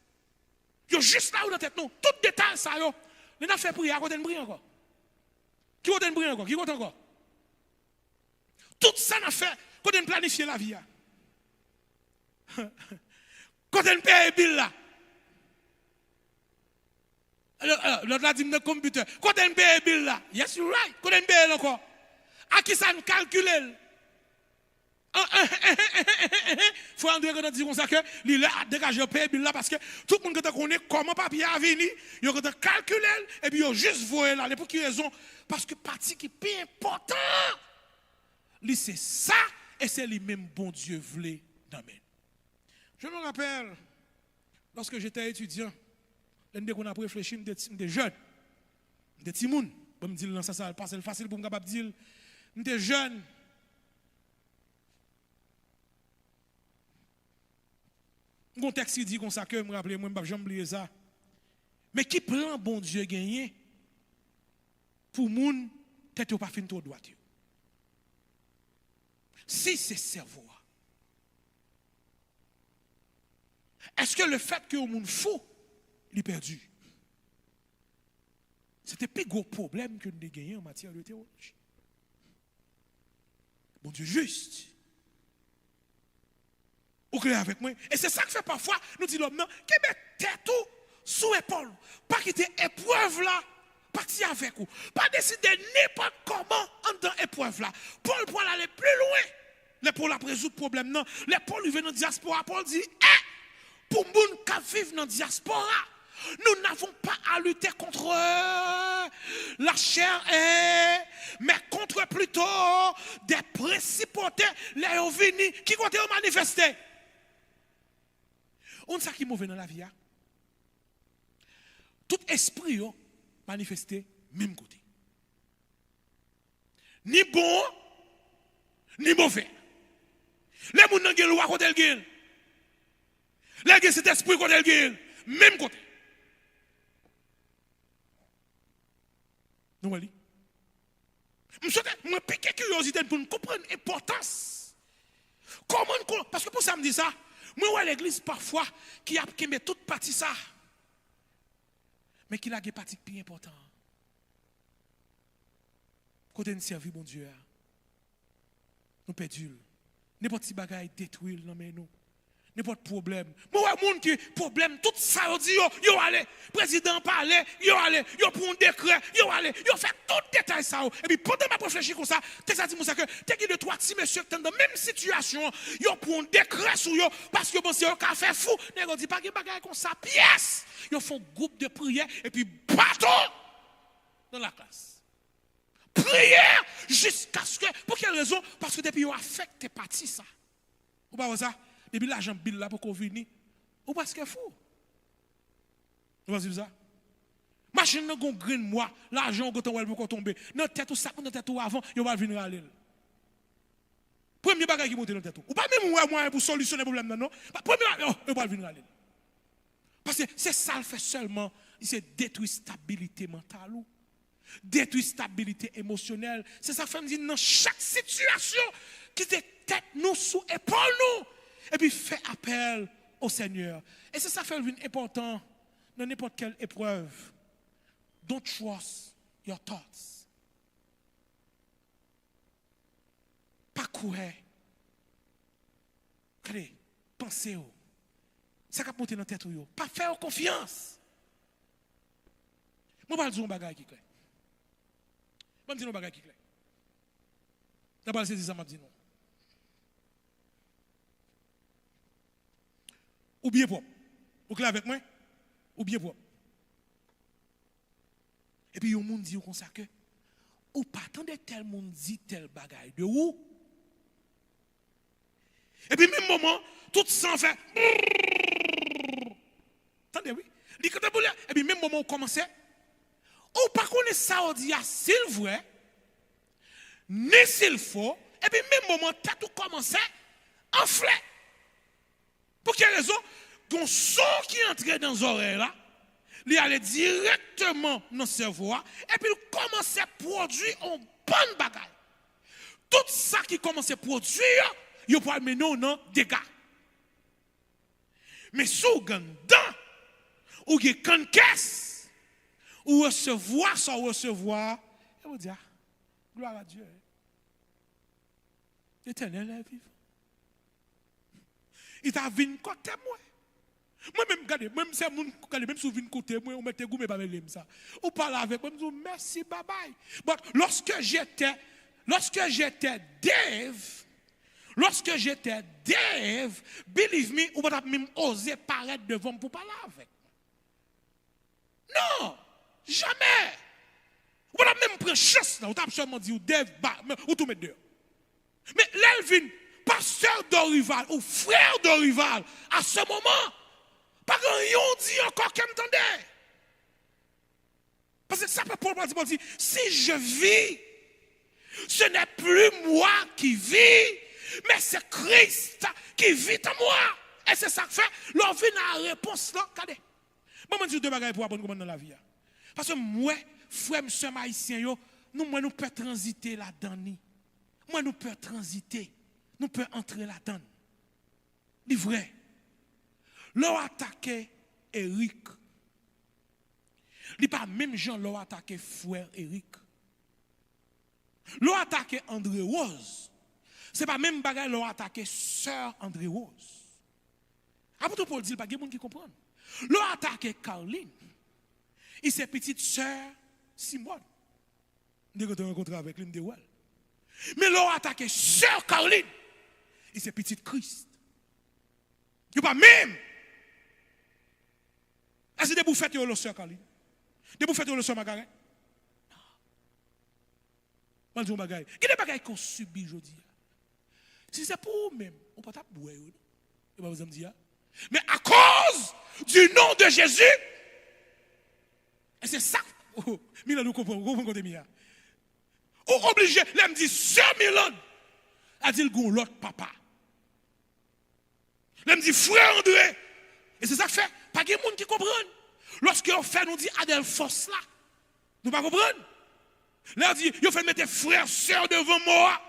Yo juste là dans la tête nous. Tout détail ça yo. Nous avons fait prier, à côté de prier encore. Qui va prier encore? Qui va encore? Tout ça n'a fait quand on planifie la vie. Quand on paye bill là. Alors, l'autre là dit dans le computer. Quand on paye bill là. Yes, you're right. Quand on paye encore. À qui ça nous calcule? Frère André quand dit comme ça que il a dégagé payer bill là parce que tout le monde connaît comment papier a venu, il a calculé et puis il a juste voyé là pour quelle raison parce que partie qui est plus important c'est ça et c'est lui même bon Dieu voulait d'amener. Je me rappelle lorsque j'étais étudiant, l'année qu'on a réfléchi, j'étais jeune, j'étais timoun, pour me dire ça ça passe facile pour me capable dire j'étais jeune. Mon texte dit comme ça que je me rappelle, moi je ne oublier ça. Mais qui prend bon Dieu gagné pour moun tête pas fin trop droite. Si c'est cerveau. Est-ce que le fait que le monde fou, il est perdu? C'était le plus gros problème que nous avons gagné en matière de théologie. Bon Dieu juste. Vous clair avec moi? Et c'est ça que fait parfois, nous disons l'homme, non, qui met tête sous épaule. Pas quitter épreuve là, partir avec vous. Pas décider n'importe comment en dans épreuve là. Paul pour aller plus loin. Les Paul a résoudre le problème, non. Les Paul vient dans la diaspora. Paul dit, pour les gens qui vivent dans la diaspora, nous n'avons pas à lutter contre la chair, mais contre plutôt des principautés, les ovnis qui comptent manifester. On sait qui est mauvais dans la vie. Tout esprit manifesté même côté. Ni bon, ni mauvais. Les gens qui ont le roi côté le gain. Les gens cet esprit côté le gain. Même côté. Nous allons. Je pique curiosité pour comprendre l'importance. Comment, parce que pour ça me dit ça, moi à l'église parfois qui met toute partie ça. Mais qui a des parties plus importantes. Côté de servir mon Dieu. Nous perdons. N'importe qui bagaille détruit dans nous. N'importe problème. Moi, moun qui problème, tout ça, yo allez, président parlait, yo allez, yo pour un décret, yo allez, yo fait tout détail ça. Et puis pendant ma réfléchir comme ça, t'es ça dit ça que t'es qui de trois petits messieurs qui sont dans la même situation, yo pour un décret sur yo parce que bon c'est un café fou, nèg dit pas que bagaille comme ça pièce. Yo font groupe de prière et puis bateau dans la classe. Prière jusqu'à ce que pour quelle raison? Parce que depuis yo affecte parti ça. Ou pas ça? Depuis l'argent bill là pour qu'on vienne, ou parce que fou. Vous voyez ça? Machine n'a gon grain moi, l'argent go ton pour tomber. Dans tête ou ça dans tête ou avant, yo va venir aller. Premier bagage qui monte dans tête ou pas même moyen pour solutionner problème non. Premier yo va venir aller. Parce que c'est ça le fait seulement, c'est détruire stabilité mentale ou détruire stabilité émotionnelle. C'est ça fait me dire dans chaque situation qui te tête nous sous épaule nous. Et puis fait appel au Seigneur. Et c'est ça fait important dans n'importe quelle épreuve. Don't trust your thoughts. Pas courir. Allez, pensez. Ça va monter dans la tête. Pas faire confiance. Moi, je vais dire un bagage qui est clair. Je vais dire un bagage qui est clair. D'abord, c'est ça, je vais dire non. Ou bien propre. Vous êtes avec moi? Ou bien propre. Et puis, il y a un monde dit comme ça que, ou pas attendez tel monde dit tel bagaille de où? Et puis, même moment, tout ça fait. Attendez, oui. Et puis, même moment où commençait, ou pas connaître ça, on dit, s'il vrai, ni s'il faut, et puis, même moment, tout commençait, enflé. Pour quelle raison? Ton son qui entrait dans les oreilles là, il allait directement dans le cerveau et puis il commençait à produire un bon bagage. Tout ça qui commençait à produire, il peut mener non dégâts. Mais si vous avez dedans, ou vous avez une caisse, ou recevoir sans recevoir, et vous dire, gloire à Dieu. L'éternel est vivant. Il t'a vu côté moi. Moi-même, regardez, même si même si vous venez côté moi, on mette goût, mais pas ça. Ou parle avec moi, je dis merci, bye bye. Mais lorsque j'étais Dave, Lorsque j'étais Dave, believe me, ou pas même oser paraître devant pour parler avec. Non, jamais. Ou pas même prendre chance là, ou t'as seulement dit ou Dave, ou tout mettre dehors. Mais l'Elvin, pasteur d'Orival ou frère d'Orival, à ce moment, pas grand dit encore qu'elle m'entendait. Parce que ça peut Paul dire, si je vis, ce n'est plus moi qui vis, mais c'est Christ qui vit en moi. Et c'est ça que fait, l'on vient à la réponse là, regardez. Moi, je dis deux bagages pour apprendre comment dans la vie. Parce que moi, frère, monsieur haïtien, nous pouvons transiter là-dedans. Moi, nous pouvons transiter. Nous pouvons entrer là-dedans. C'est vrai. L'on attaqué Eric. Il n'est pas même gens l'ont attaqué frère Eric. L'ont attaqué André Rose. Ce n'est pas même bagaille l'ont attaqué sœur André Rose. Après tout, Paul dit, il n'y a pas de monde qui comprend. L'ont attaqué Caroline. Et ses petites sœurs Simone. Dès que tu as rencontré avec l'une de elle. Mais l'ont attaqué sœur Caroline. Et ses petites Christ. Il n'y a pas même. Est-ce que vous faites le sœur Caroline? Vous faites le sœur Margaret? Non. Je dis bagaille. Quel est le bagaille qu'on subit aujourd'hui? Si c'est pour vous-même, on ne peut pas boire. Et vous me dire. Mais à cause du nom de Jésus, et c'est ça. Milan nous comprend, vous comprenez Mia. Ou obligé, là me dit sœur Milan, a dit le gon l'autre papa. Là me dit frère André. Et c'est ça que fait, pas de monde qui comprend. Lorsque on fait nous dit Adelphos là, nous pas comprendre. Là on dit, il fait mettre frère sœur devant moi.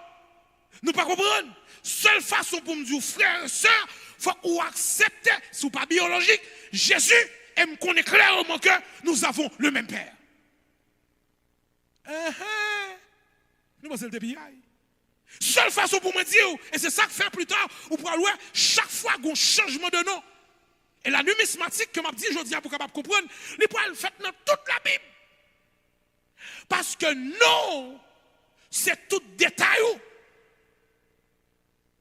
Nous pas comprendre. Seule façon pour me dire frère sœur, faut qu'on accepte, si pas biologique, Jésus et me connaît clairement que nous avons le même père. Nous pensons le dépi. Seule façon pour me dire, et c'est ça que fait plus tard, ou pour aller chaque fois qu'on changement de nom. Et la numismatique que m'a dit aujourd'hui pour capable comprendre, il peut le faire dans toute la Bible. Parce que non, c'est tout détail.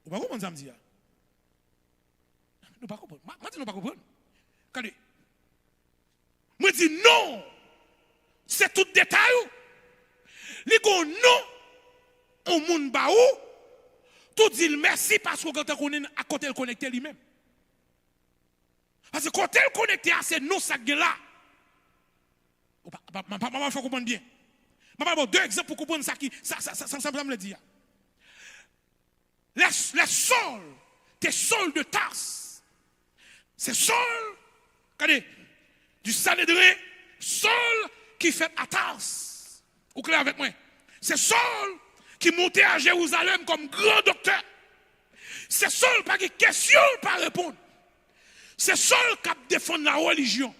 Vous ne pouvez pas comprendre ça me dit. Nous ne pouvons pas comprendre. Moi, je ne pas comprendre. Regardez. Moi, je dis non, c'est tout détail. Les gens non, au monde baou, tout dit merci parce qu'on est à côté de connecté lui-même. Parce que quand elle est connectée à ces noms, ça là. Je vais faire comprendre bien. Je vais deux exemples pour comprendre ça qui ça me le dire. Les sols, tes sols de Tarse, c'est sol, regardez, du Sanhédrin, sol qui fait à Tarse. Vous clair avec moi? C'est Saul qui montait à Jérusalem comme grand docteur. C'est Saul pas de question pas répondre. C'est Saul qui défend la religion.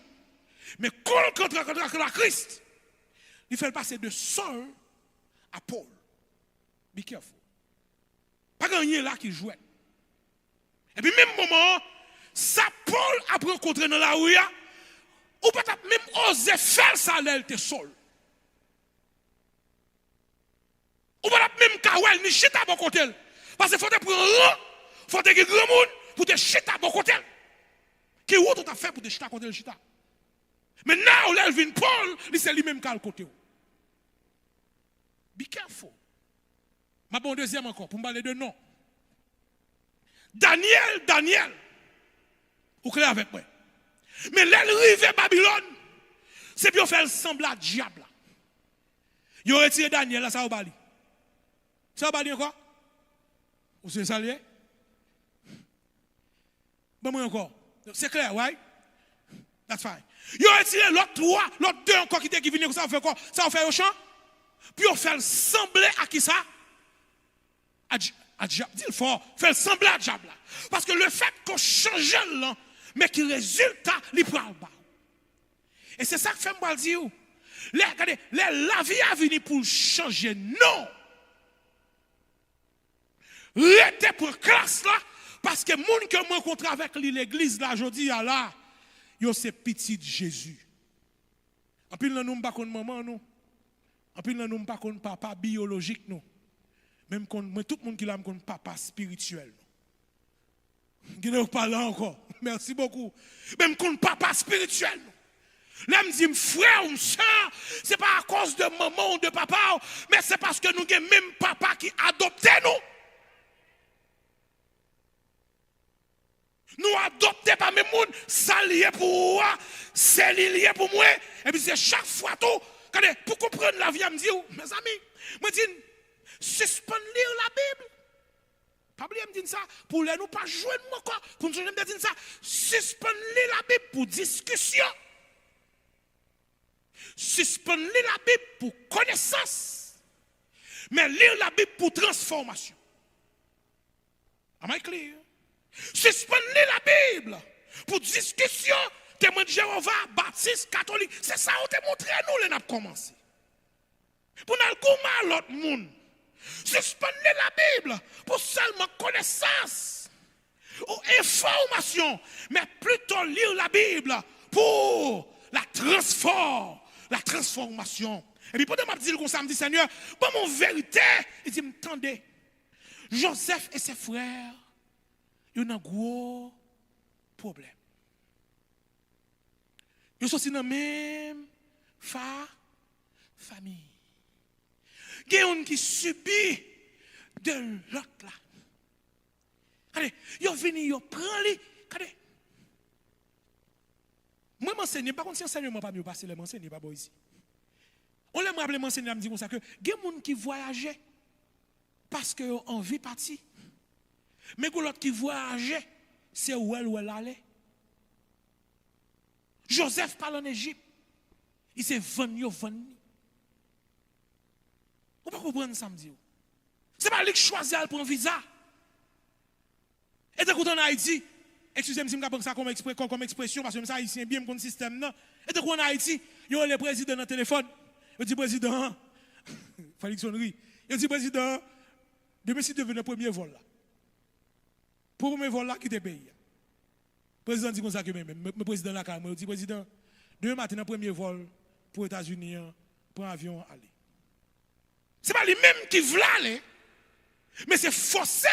Mais contre la Christ, il fait passer de Saul à Paul. Be careful. Pas gagner là qui jouait. Et puis même moment, ça Paul a rencontré dans la rue, ou peut-être même oser faire ça là, il était Saul. Ou peut-être même Kawel, ni chita bon côté. Parce qu'il faut te prendre un rang, il faut te faire grand monde pour te chita bon côté. Qui est tout à fait pour te chita côté le chita. Mais now, là, il vient Paul, c'est lui-même qui a le côté. Be careful. Ma bon deuxième encore, pour me parler de nom. Daniel. Vous clair avec moi. Mais l'arrivée à Babylone, c'est bien faire semblant diable. Il aurait retiré Daniel, là, ça va bali. Ça va bali encore? Vous savez ça, bon, moi encore. C'est clair, right? That's fine. Il aurait retiré l'autre trois, l'autre deux encore qui viennent, ça va faire quoi? Ça va faire au champ? Puis on fait sembler à qui ça? À diable. Dis-le fort. Fait sembler à diable. Parce que le fait qu'on change là, mais qui résultat, il prend le bas. Et c'est ça que fait me dire. Regardez, la vie a venu pour changer. Non. Restez pour classe là, parce que les gens que moi rencontre avec l'église là, aujourd'hui, là, yo c'est petit de Jésus. En plus, nous ne sommes pas maman, nous. En plus, nous ne sommes pas papa biologique, nous. Même moi, tout le monde qui l'a me papa spirituel. Qui ne parle encore. Merci beaucoup. Même qu'on papa spirituel. Là, me dit, frère ou soeur, c'est pas à cause de maman ou de papa, mais c'est parce que nous avons même papa qui adopté nous. Nous adoptés par même monde, ça lié pour moi, c'est lié pour moi. Et puis c'est chaque fois tout. Pour comprendre la vie, je me dis, mes amis, je me dis, suspendre lire la Bible. Pas oublier me dire ça, pour nous pas jouer de moi quoi, pour nous dire ça, suspendre lire la Bible pour discussion. Suspendre lire la Bible pour connaissance. Mais lire la Bible pour transformation. Am I clear? Suspendre lire la Bible pour discussion, témoin de Jéhovah, baptiste, catholique. C'est ça qu'on te montré nous, les n'a commencé. Pour nous goûter l'autre monde. Suspendre la Bible pour seulement connaissance ou information, mais plutôt lire la Bible pour la transformation. Et puis pendant que je dis comme ça, me dit Seigneur, bon mon vérité, il dit, m'tendez, Joseph et ses frères, ils ont un gros problème. Ils sont aussi dans la même famille. Il y a un qui subit de l'autre là. Allez, ils viennent, ils prennent les. Allez. Moi, m'enseigner, par contre, si enseignement pas mieux passer, les m'enseigner pas bon ici. On l'aime rappeler m'enseigner, me dit comme ça que il y a des gens qui voyageaient parce que en vie partie. Mais que l'autre qui voyageait, c'est où elle allait. Joseph parle en Égypte. Il s'est venu. Vous ne pouvez pas comprendre ça, me dit. Ce n'est pas lui qui choisit pour un visa. Et de en Haïti, excusez-moi si je prends ça comme expression, parce que ça, haïtien bien comme système. Et de en Haïti, il y a le président dans le téléphone. Il dit président, Félix Henry, il dit président, demain si tu veux le premier vol là. Pour le premier vol là, qui te paye. Le président dit comme ça que même, le président là, il dit président, demain matin, le premier vol pour les États-Unis, pour un avion aller. Ce n'est pas lui-même qui veut aller, mais c'est forcé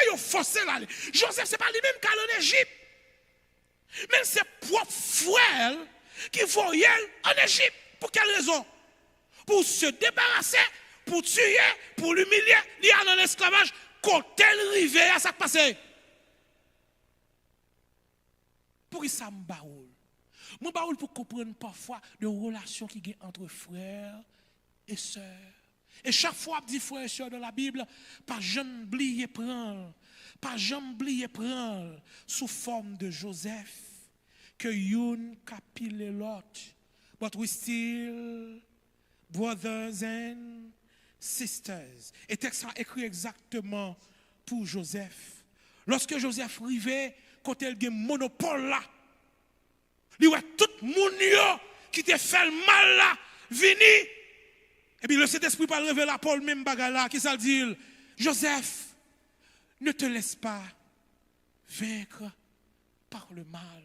l'aller. Joseph, ce n'est pas lui-même qui allait en Égypte. Mais c'est propre frère qui voyait en Égypte. Pour quelle raison? Pour se débarrasser, pour tuer, pour l'humilier, il y a dans l'esclavage, quand elle arrive à ça passer. Pour que ça me baoule. Je baoule pour comprendre parfois les relations qui y a entre frères et sœurs. Et chaque fois, je dis frères et sœurs dans la Bible, pas jamais oublier prendre, sous forme de Joseph, que yon capile l'autre. But we still brothers and sisters. Et texte a écrit exactement pour Joseph. Lorsque Joseph arrivait, quand il y a un monopole là, il y a tout le monde qui te fait le mal là, vini. Et puis le Saint-Esprit parle révéler à Paul même bagarre là, qui ça dit, Joseph, ne te laisse pas vaincre par le mal,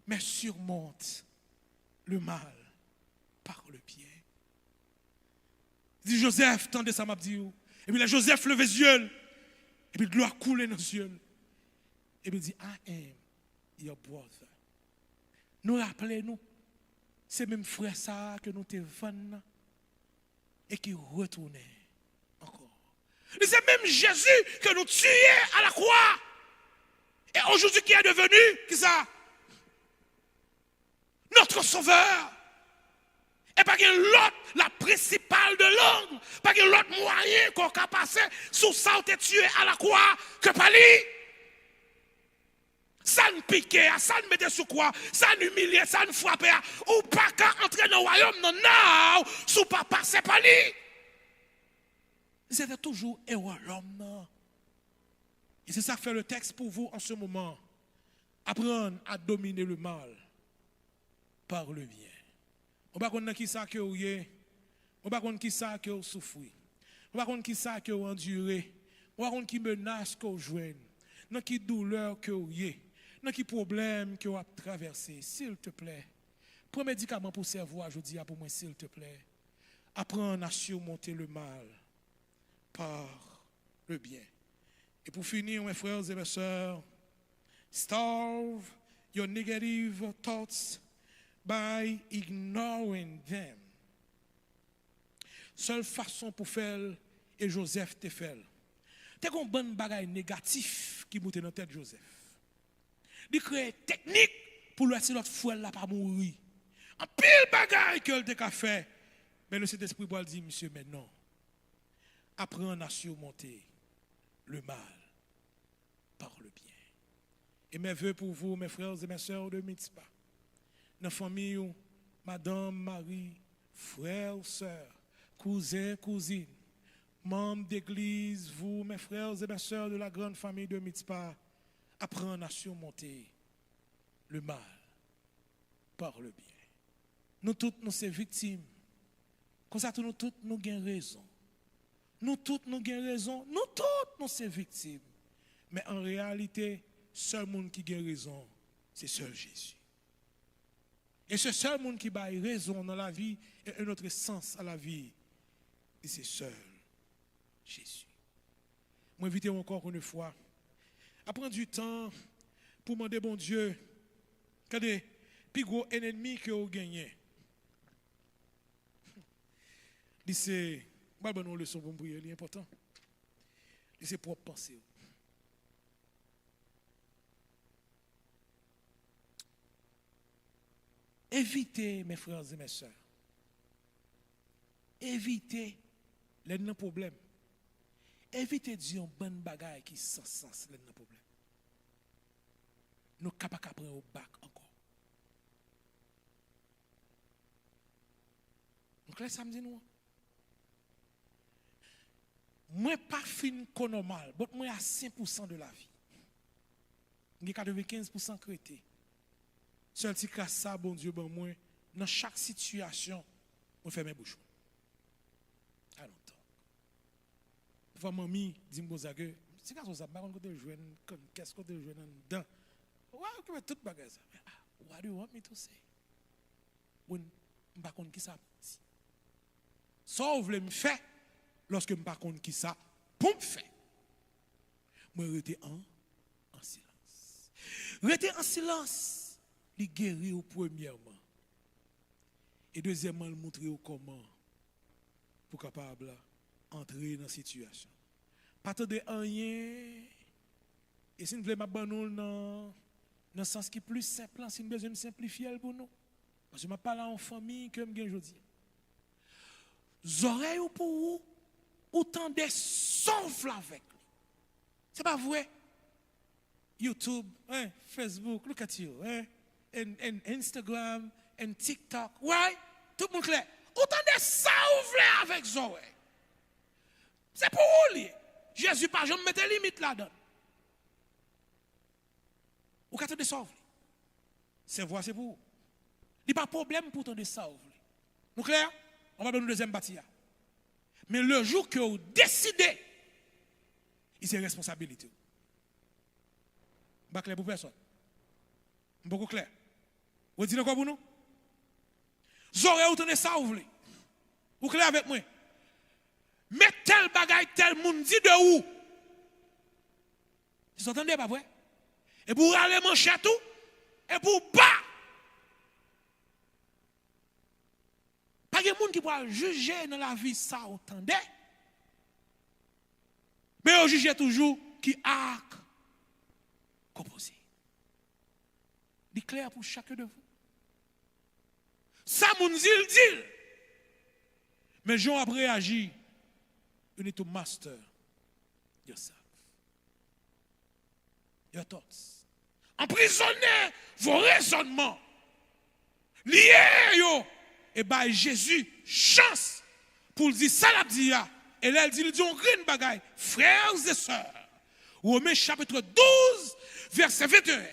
mais surmonte le mal par le bien. Il dit Joseph, tendez ça m'a dit. Et puis là, Joseph levait les yeux. Et puis de l'eau a coulé dans les yeux. Et puis il dit, I am your brother. Nous rappelons-nous, c'est même frère ça que nous te vendons et qui retournait encore. C'est même Jésus que nous tuions à la croix. Et aujourd'hui qui est devenu, qui ça? Notre sauveur. Et pas qu'il l'autre, la principale de l'homme, pas qu'il l'autre moyen qu'on a passé sous ça ou t'es tué à la croix que pas lui. Ça ne piquait, ça ne mettait sous quoi, ça n'humiliait, ça ne frappait, ou pas qu'à entrer dans le royaume, non, sous pas passer par lui. C'était toujours heureux l'homme. Et c'est ça que fait le texte pour vous en ce moment. Apprendre à dominer le mal par le bien. On ne sait pas qui ça que vous avez, on ne sait pas qui ça que vous souffrez, on ne sait pas qui ça que vous endurez, on ne sait pas qui menace que vous jouez, non qui douleur que vous avez. Dans qui problème que vous avez traversé, s'il te plaît, prends un médicament pour cerveau aujourd'hui pour moi, s'il te plaît. Apprends à surmonter le mal par le bien. Et pour finir, mes frères et mes sœurs, starve your negative thoughts by ignoring them. Seule façon pour faire, et Joseph te fait. T'es un bon bagage négatif qui monte dans la tête de Joseph. Il crée technique pour laisser l'autre fois là pas mourir. En pile bagage que le a fait. Mais le Saint-Esprit va dire, monsieur, mais non. Apprends à surmonter le mal par le bien. Et mes voeux pour vous, mes frères et mes sœurs de Mitzpah, dans la famille, madame, Marie, frères, sœurs, cousins, cousines, membres d'église, vous, mes frères et mes sœurs de la grande famille de Mitzpah, apprendre à surmonter le mal par le bien. Nous toutes, nous sommes victimes. Comme ça, nous toutes, nous avons raison. Nous toutes, nous avons raison. Nous toutes, nous sommes victimes. Mais en réalité, seul monde qui a raison, c'est seul Jésus. Et ce seul monde qui a raison dans la vie et un autre sens à la vie, c'est seul Jésus. Moi, invite encore une fois à prendre du temps pour demander, bon Dieu, quel est le plus gros ennemi que vous gagnez. C'est une leçon pour me prier, c'est important. C'est propre pensée. Évitez, mes frères et mes sœurs, évitez les problèmes. Évitez de dire un bon bagage qui sans sens les problèmes. Nous ne sommes pas capables au bac encore. Donc là, ça me dit nous. Moi, pas fin normal, mais moi à 5% de la vie. Je suis 95% chrétien. Seul petit cas ça, bon Dieu, bon moi, dans chaque situation, on fait mes bouchons. À longtemps. Parfois, mamie dit me Gonzague, c'est quand ça, par contre, je joue, qu'est-ce que je joue dedans? Ouais, ok, tout bagage ça. What do you want me to say? When je ne sais pas qui ça. Sauf le me fait. Lorsque je ne sais pas qui ça, pour me faire. Moi, j'étais en silence. Rester en silence, il guérit premièrement. Et deuxièmement, il montre comment pour capable entrer dans la situation. Pas de rien. Et si nous voulons m'abandonner dans le sens qui est plus simple, si nous besoin de simplifier pour nous. Parce que je ne parle en famille que je gagne aujourd'hui. Oreilles pour vous. Autant de souffle avec lui. C'est pas vrai? YouTube, Facebook, look at you, and Instagram, and TikTok, right? Tout le monde clair. Autant de souffle avec Zoé. C'est pour vous, lui. Jésus, pas jamais mettre limite là-dedans. Ou qu'à te de souffle. C'est vrai, c'est pour vous. Il n'y a pas de problème pour te de souffle. Nous clair? On va donner une deuxième bâtiment. Mais le jour que vous décidez, c'est responsabilité. Pas clair pour personne. Beaucoup clair. Vous dites quoi pour nous? Vous aurez autant de ça, vous voulez. Vous clair avec moi? Mais tel bagaille, tel monde dit de où? Vous entendez pas vrai? Et pour aller manger tout, et pour pas. Pas de monde qui peut juger dans la vie ça, entendez? Mais on juge toujours qui a composé. C'est clair pour chacun de vous. Ça, mon dit. Mais Jean a réagi. You need to master yourself. Your thoughts. Emprisonnez vos raisonnements. Liez yo. Et bien Jésus, chance pour dire ça la dit. Et là, il dit on green bagaille. Frères et sœurs. Romains chapitre 12, verset 21.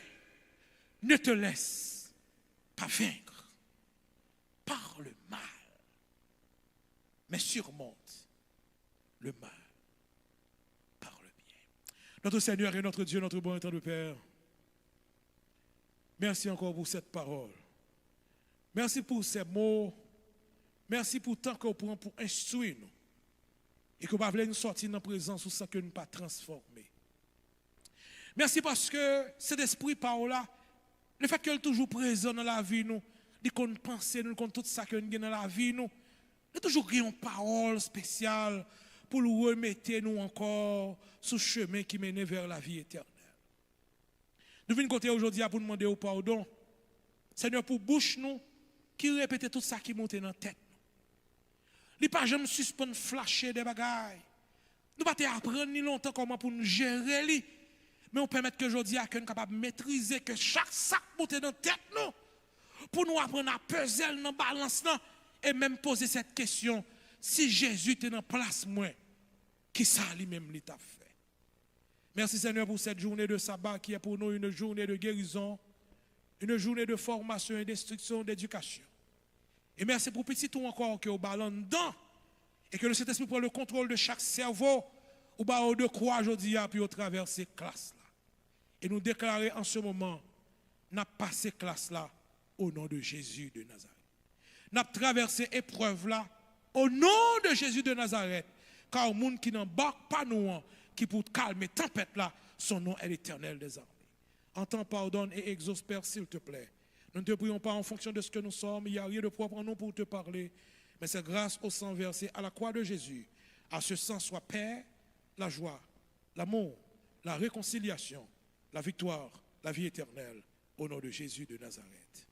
Ne te laisse pas vaincre par le mal, mais surmonte le mal par le bien. Notre Seigneur et notre Dieu, notre bon et tendre Père, merci encore pour cette parole. Merci pour ces mots. Merci pour le temps qu'on prend pour instruire nous Et que vous ne voulez nous sortir dans la présence ou ça que nous pas transformer. Merci parce que cet esprit par là, le fait qu'elle est toujours présent dans la vie, nous, dit qu'on pense, nous, qu'on tout ça que nous avons dans la vie, nous, il y a toujours une parole spéciale pour nous remettre nous encore sur le chemin qui mène vers la vie éternelle. Nous venons côté aujourd'hui pour demander au pardon. Seigneur, pour bouche nous, qui répète tout ça qui monte dans la tête. Nous ne pas jamais suspendre flasher des bagailles. Nous ne pas apprendre ni longtemps comment pour nous gérer. Mais on permet que aujourd'hui, nous sommes capables de maîtriser que chaque sac monte dans la tête. Nous, pour nous apprendre à peser dans la balance. Et même poser cette question. Si Jésus était dans la place, moi, qui ça lui-même t'a fait? Merci Seigneur pour cette journée de sabbat qui est pour nous une journée de guérison, une journée de formation et d'instruction, d'éducation. Et merci pour petit tout encore que au ballon dedans et que le Saint-Esprit prend le contrôle de chaque cerveau ou bas de croix aujourd'hui puis au travers ces classes là. Et nous déclarer en ce moment n'a passé classe là au nom de Jésus de Nazareth. N'a traversé épreuve là au nom de Jésus de Nazareth. Car au monde qui n'embarque pas nous, qui pour calmer tempête là, son nom est l'Éternel des armées. Entends, pardonne et exauce, Père, s'il te plaît. Nous ne te prions pas en fonction de ce que nous sommes, il n'y a rien de propre en nous pour te parler, mais c'est grâce au sang versé à la croix de Jésus. À ce sang soit paix, la joie, l'amour, la réconciliation, la victoire, la vie éternelle, au nom de Jésus de Nazareth.